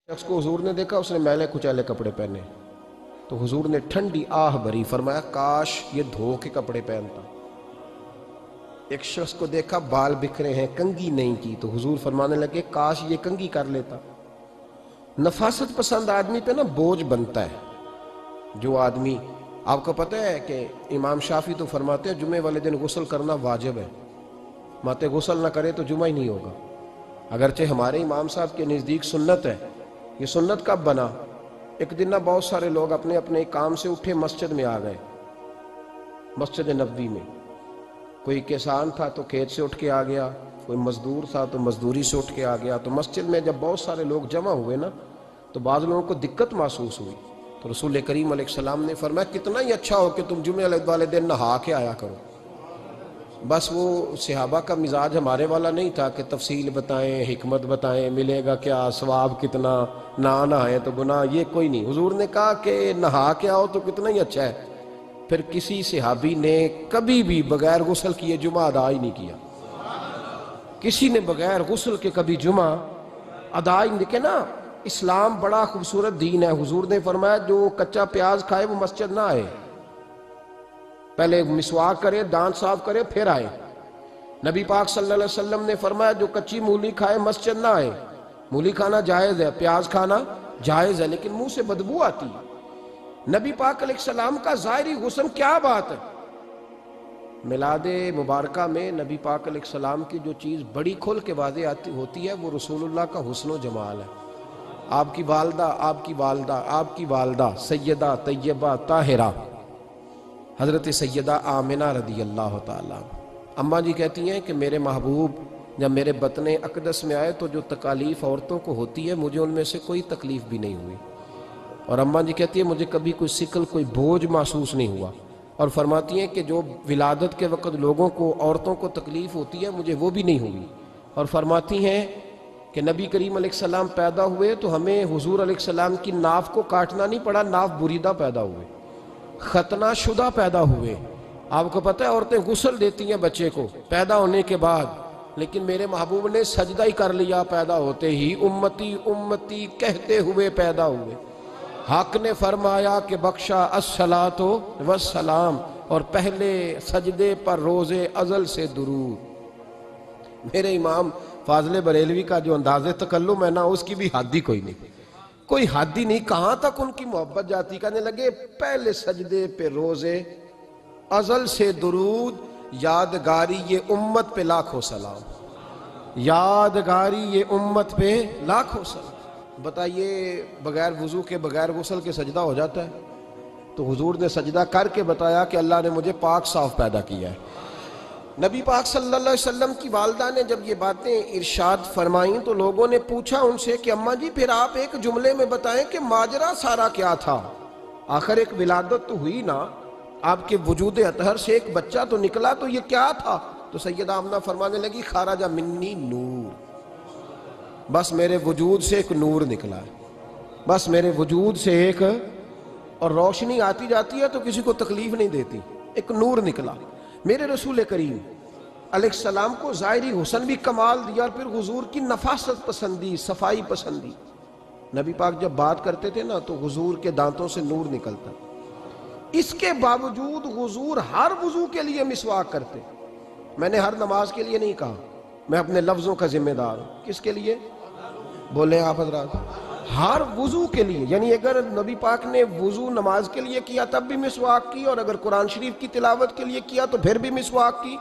شخص کو حضور نے دیکھا، اس نے میلے کچیلے کپڑے پہنے تو حضور نے ٹھنڈی آہ بھری، فرمایا کاش یہ دھو کے کپڑے پہنتا۔ ایک شخص کو دیکھا بال بکھرے ہیں، کنگھی نہیں کی، تو حضور فرمانے لگے کاش یہ کنگھی کر لیتا۔ نفاست پسند آدمی پہ نا بوجھ بنتا ہے۔ جو آدمی، آپ کو پتہ ہے کہ امام شافعی تو فرماتے ہیں جمعے والے دن غسل کرنا واجب ہے، ماتے غسل نہ کرے تو جمعہ ہی نہیں ہوگا۔ اگرچہ ہمارے امام صاحب کے نزدیک سنت ہے۔ یہ سنت کب بنا؟ ایک دن نہ بہت سارے لوگ اپنے اپنے کام سے اٹھے مسجد میں آ گئے، مسجد نبوی میں۔ کوئی کسان تھا تو کھیت سے اٹھ کے آ گیا، کوئی مزدور تھا تو مزدوری سے اٹھ کے آ گیا۔ تو مسجد میں جب بہت سارے لوگ جمع ہوئے نا تو بعض لوگوں کو دقت محسوس ہوئی، تو رسول کریم علیہ السلام نے فرمایا کتنا ہی اچھا ہو کہ تم جمعے والے دن نہا کے آیا کرو۔ بس وہ صحابہ کا مزاج ہمارے والا نہیں تھا کہ تفصیل بتائیں، حکمت بتائیں، ملے گا کیا، ثواب کتنا، نہ نہائے تو گناہ، یہ کوئی نہیں۔ حضور نے کہا کہ نہا کے آؤ تو کتنا ہی اچھا ہے۔ پھر کسی صحابی نے کبھی بھی بغیر غسل کیے جمعہ ادا ہی نہیں کیا۔ کسی نے بغیر غسل کے کبھی جمعہ ادا ہی نہیں کیا نا۔ اسلام بڑا خوبصورت دین ہے۔ حضور نے فرمایا جو کچا پیاز کھائے وہ مسجد نہ آئے، پہلے مسواک کرے، دانت صاف کرے، پھر آئے۔ نبی پاک صلی اللہ علیہ وسلم نے فرمایا جو کچی مولی کھائے مسجد نہ آئے۔ مولی کھانا جائز ہے، پیاز کھانا جائز ہے، لیکن منہ سے بدبو آتی ہے۔ نبی پاک علیہ السلام کا ظاہری حسن کیا بات ہے۔ میلاد مبارکہ میں نبی پاک علیہ السلام کی جو چیز بڑی کھل کے واضح ہوتی ہے وہ رسول اللہ کا حسن و جمال ہے۔ آپ کی والدہ سیدہ طیبہ طاہرہ حضرت سیدہ آمنہ رضی اللہ تعالیٰ، اماں جی کہتی ہیں کہ میرے محبوب جب میرے بطن اقدس میں آئے تو جو تکالیف عورتوں کو ہوتی ہے مجھے ان میں سے کوئی تکلیف بھی نہیں ہوئی، اور اماں جی کہتی ہیں مجھے کبھی کوئی ثقل، کوئی بوجھ محسوس نہیں ہوا، اور فرماتی ہیں کہ جو ولادت کے وقت لوگوں کو، عورتوں کو تکلیف ہوتی ہے مجھے وہ بھی نہیں ہوئی، اور فرماتی ہیں کہ نبی کریم علیہ السلام پیدا ہوئے تو ہمیں حضور علیہ السلام کی ناف کو کاٹنا نہیں پڑا، ناف بریدہ پیدا ہوئے، ختنہ شدہ پیدا ہوئے۔ آپ کو پتہ ہے عورتیں غسل دیتی ہیں بچے کو پیدا ہونے کے بعد، لیکن میرے محبوب نے سجدہ ہی کر لیا پیدا ہوتے ہی، امتی امتی کہتے ہوئے پیدا ہوئے۔ حق نے فرمایا کہ بخشا الصلاۃ والسلام، اور پہلے سجدے پر روز ازل سے درود۔ میرے امام فاضل بریلوی کا جو انداز تکلم ہے نا اس کی بھی حد ہی کوئی نہیں، کوئی حد ہی نہیں، کہاں تک ان کی محبت جاتی۔ کہنے لگے پہلے سجدے پہ روز ازل سے درود، یادگاری یہ امت پہ لاکھوں سلام، یادگاری یہ امت پہ لاکھوں سلام۔ بتائیے بغیر وضو کے، بغیر غسل کے سجدہ ہو جاتا ہے؟ تو حضور نے سجدہ کر کے بتایا کہ اللہ نے مجھے پاک صاف پیدا کیا ہے۔ نبی پاک صلی اللہ علیہ وسلم کی والدہ نے جب یہ باتیں ارشاد فرمائیں تو لوگوں نے پوچھا ان سے کہ اماں جی پھر آپ ایک جملے میں بتائیں کہ ماجرا سارا کیا تھا، آخر ایک ولادت تو ہوئی نا، آپ کے وجود اطہر سے ایک بچہ تو نکلا، تو یہ کیا تھا؟ تو سیدہ آمنہ فرمانے لگی خرج منی نور، بس میرے وجود سے ایک نور نکلا ہے، بس میرے وجود سے ایک، اور روشنی آتی جاتی ہے تو کسی کو تکلیف نہیں دیتی، ایک نور نکلا۔ میرے رسول کریم علیہ السلام کو ظاہری حسن بھی کمال دیا، اور پھر حضور کی نفاست پسندی، صفائی پسندی۔ نبی پاک جب بات کرتے تھے نا تو حضور کے دانتوں سے نور نکلتا، اس کے باوجود حضور ہر وضو کے لیے مسواک کرتے۔ میں نے ہر نماز کے لیے نہیں کہا، میں اپنے لفظوں کا ذمہ دار ہوں۔ کس کے لیے بولیں آپ حضرات؟ ہر وضو کے لیے، یعنی اگر نبی پاک نے وضو نماز کے لیے کیا تب بھی مسواک کی، اور اگر قرآن شریف کی تلاوت کے لیے کیا تو پھر بھی مسواک کی،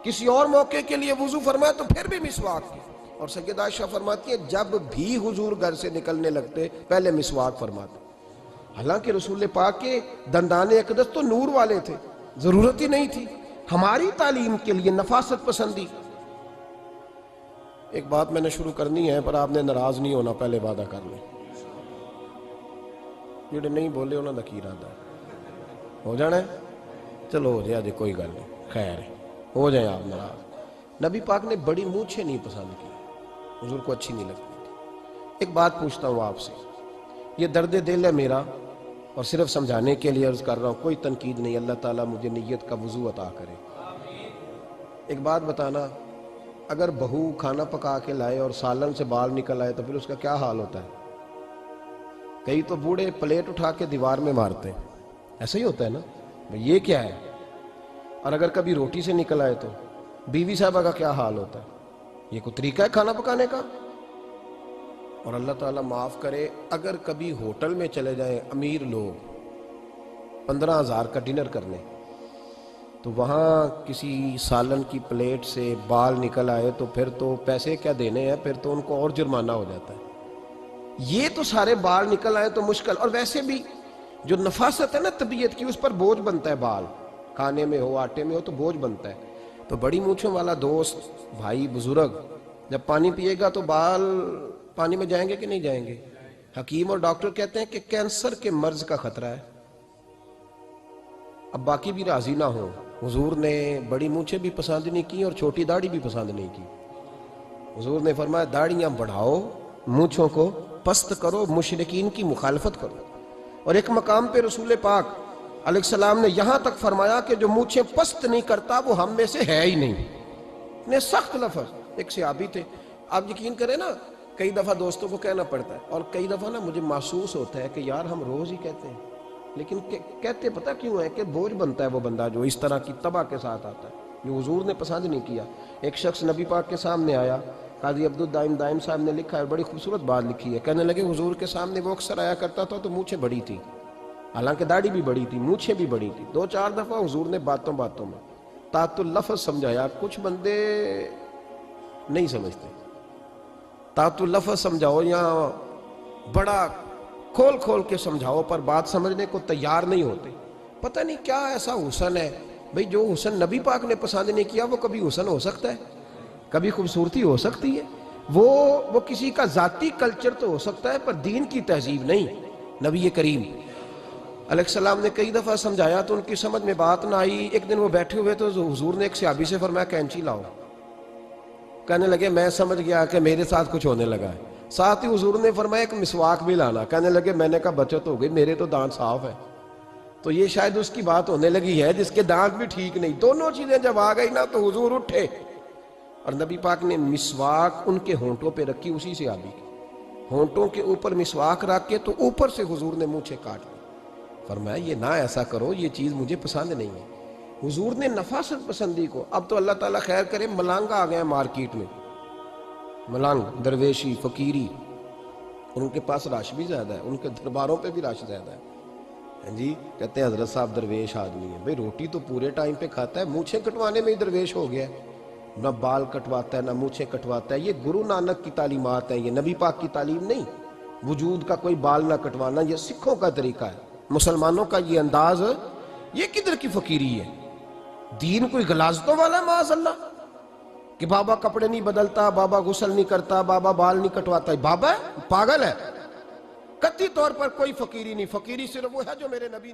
کسی اور موقع کے لیے وضو فرمایا تو پھر بھی مسواک کی۔ اور سیدہ عائشہ فرماتی ہے جب بھی حضور گھر سے نکلنے لگتے پہلے مسواک فرماتے، حالانکہ رسول پاک کے دندان اقدس تو نور والے تھے، ضرورت ہی نہیں تھی۔ ہماری تعلیم کے لیے نفاست پسندی۔ ایک بات میں نے شروع کرنی ہے پر آپ نے ناراض نہیں ہونا، پہلے وعدہ کر لیں، جڑے نہیں بولے انہوں نے کی ارادہ ہو جانا ہے، چلو ہو جائے، کوئی گل نہیں، خیر ہے، ہو جائیں آپ ناراض۔ نبی پاک نے بڑی مونچھیں نہیں پسند کی، حضور کو اچھی نہیں لگتی تھی۔ ایک بات پوچھتا ہوں آپ سے، یہ درد دل ہے میرا اور صرف سمجھانے کے لیے عرض کر رہا ہوں، کوئی تنقید نہیں، اللہ تعالیٰ مجھے نیت کا وضو عطا کرے۔ ایک بات بتانا، اگر بہو کھانا پکا کے لائے اور سالن سے بال نکل آئے تو پھر اس کا کیا حال ہوتا ہے؟ کئی تو بوڑھے پلیٹ اٹھا کے دیوار میں مارتے ہیں، ایسا ہی ہوتا ہے نا، یہ کیا ہے؟ اور اگر کبھی روٹی سے نکل آئے تو بیوی صاحبہ کا کیا حال ہوتا ہے؟ یہ کوئی طریقہ ہے کھانا پکانے کا؟ اور اللہ تعالیٰ معاف کرے، اگر کبھی ہوٹل میں چلے جائیں امیر لوگ 15,000 کا ڈنر کرنے، تو وہاں کسی سالن کی پلیٹ سے بال نکل آئے تو پھر تو پیسے کیا دینے ہیں، پھر تو ان کو اور جرمانہ ہو جاتا ہے۔ یہ تو سارے بال نکل آئے تو مشکل، اور ویسے بھی جو نفاست ہے نا طبیعت کی، اس پر بوجھ بنتا ہے، بال کھانے میں ہو آٹے میں ہو تو بوجھ بنتا ہے۔ تو بڑی مونچھوں والا دوست بھائی بزرگ جب پانی پیے گا تو بال پانی میں جائیں گے کہ نہیں جائیں گے؟ حکیم اور ڈاکٹر کہتے ہیں کہ کینسر کے مرض کا خطرہ ہے۔ اب باقی بھی راضی نہ ہوں، حضور نے بڑی مونچھیں بھی پسند نہیں کی اور چھوٹی داڑھی بھی پسند نہیں کی۔ حضور نے فرمایا داڑھیاں بڑھاؤ، مونچھوں کو پست کرو، مشرکین کی مخالفت کرو۔ اور ایک مقام پہ رسول پاک علیہ السلام نے یہاں تک فرمایا کہ جو مونچھیں پست نہیں کرتا وہ ہم میں سے ہے ہی نہیں۔ اتنے سخت لفظ۔ ایک صحابی تھے، آپ یقین کریں نا، کئی دفعہ دوستوں کو کہنا پڑتا ہے، اور کئی دفعہ نا مجھے محسوس ہوتا ہے کہ یار ہم روز ہی کہتے ہیں، لیکن کہتے پتہ کیوں ہے؟ کہ بوجھ بنتا ہے وہ بندہ جو اس طرح کی تباہ کے ساتھ آتا ہے، جو حضور نے پسند نہیں کیا۔ ایک شخص نبی پاک کے سامنے آیا، قاضی عبدالدائم دائم صاحب نے لکھا ہے، بڑی خوبصورت بات لکھی ہے، کہنے لگے حضور کے سامنے وہ اکثر آیا کرتا تھا تو مونچھیں بڑی تھی، حالانکہ داڑھی بھی بڑی تھی، مونچھیں بھی بڑی تھی۔ 2-4 دفعہ حضور نے باتوں باتوں میں تات اللفظ سمجھایا۔ کچھ بندے نہیں سمجھتے، تات اللفظ سمجھاؤ یا بڑا کھول کھول کے سمجھاؤ، پر بات سمجھنے کو تیار نہیں ہوتے۔ پتہ نہیں کیا ایسا حسن ہے بھئی، جو حسن نبی پاک نے پسند نہیں کیا وہ کبھی حسن ہو سکتا ہے، کبھی خوبصورتی ہو سکتی ہے؟ وہ کسی کا ذاتی کلچر تو ہو سکتا ہے، پر دین کی تہذیب نہیں۔ نبی کریم علیہ السلام نے کئی دفعہ سمجھایا تو ان کی سمجھ میں بات نہ آئی۔ ایک دن وہ بیٹھے ہوئے تو حضور نے ایک صحابی سے فرمایا کینچی لاؤ۔ کہنے لگے میں سمجھ گیا کہ میرے ساتھ کچھ ہونے لگا ہے۔ ساتھ ہی حضور نے فرمایا ایک مسواک بھی لانا۔ کہنے لگے میں نے کہا بچت ہو گئی، میرے تو دانت صاف ہے۔ تو یہ شاید اس کی بات ہونے لگی ہے جس کے دانت بھی ٹھیک نہیں۔ دونوں چیزیں جب آ گئی نا تو حضور اٹھے، اور نبی پاک نے مسواک ان کے ہونٹوں پہ رکھی، اسی سے آبی کی ہونٹوں کے اوپر مسواک رکھ کے تو اوپر سے حضور نے مونچھیں کاٹ لی۔ فرمایا یہ نہ ایسا کرو، یہ چیز مجھے پسند نہیں ہے۔ حضور نے نفاست پسندی کو، اب تو اللہ تعالیٰ خیر کرے ملانگ آ گئے ہیں مارکیٹ میں، ملانگ درویشی فقیری، اور ان کے پاس رش بھی زیادہ ہے، ان کے درباروں پہ بھی رش زیادہ ہے۔ جی کہتے ہیں حضرت صاحب درویش آدمی ہے، بھئی روٹی تو پورے ٹائم پہ کھاتا ہے، مونچھیں کٹوانے میں ہی درویش ہو گیا ہے، نہ بال کٹواتا ہے نہ مونچھیں کٹواتا ہے۔ یہ گرو نانک کی تعلیمات ہیں، یہ نبی پاک کی تعلیم نہیں۔ وجود کا کوئی بال نہ کٹوانا یہ سکھوں کا طریقہ ہے، مسلمانوں کا یہ انداز، یہ کدھر کی فقیری ہے؟ دین کوئی غلاظتوں والا ہے معاذ اللہ، کہ بابا کپڑے نہیں بدلتا، بابا غسل نہیں کرتا، بابا بال نہیں کٹواتا، بابا ہے؟ پاگل ہے؟ قطعی طور پر کوئی فقیری نہیں، فقیری صرف وہ ہے جو میرے نبی نے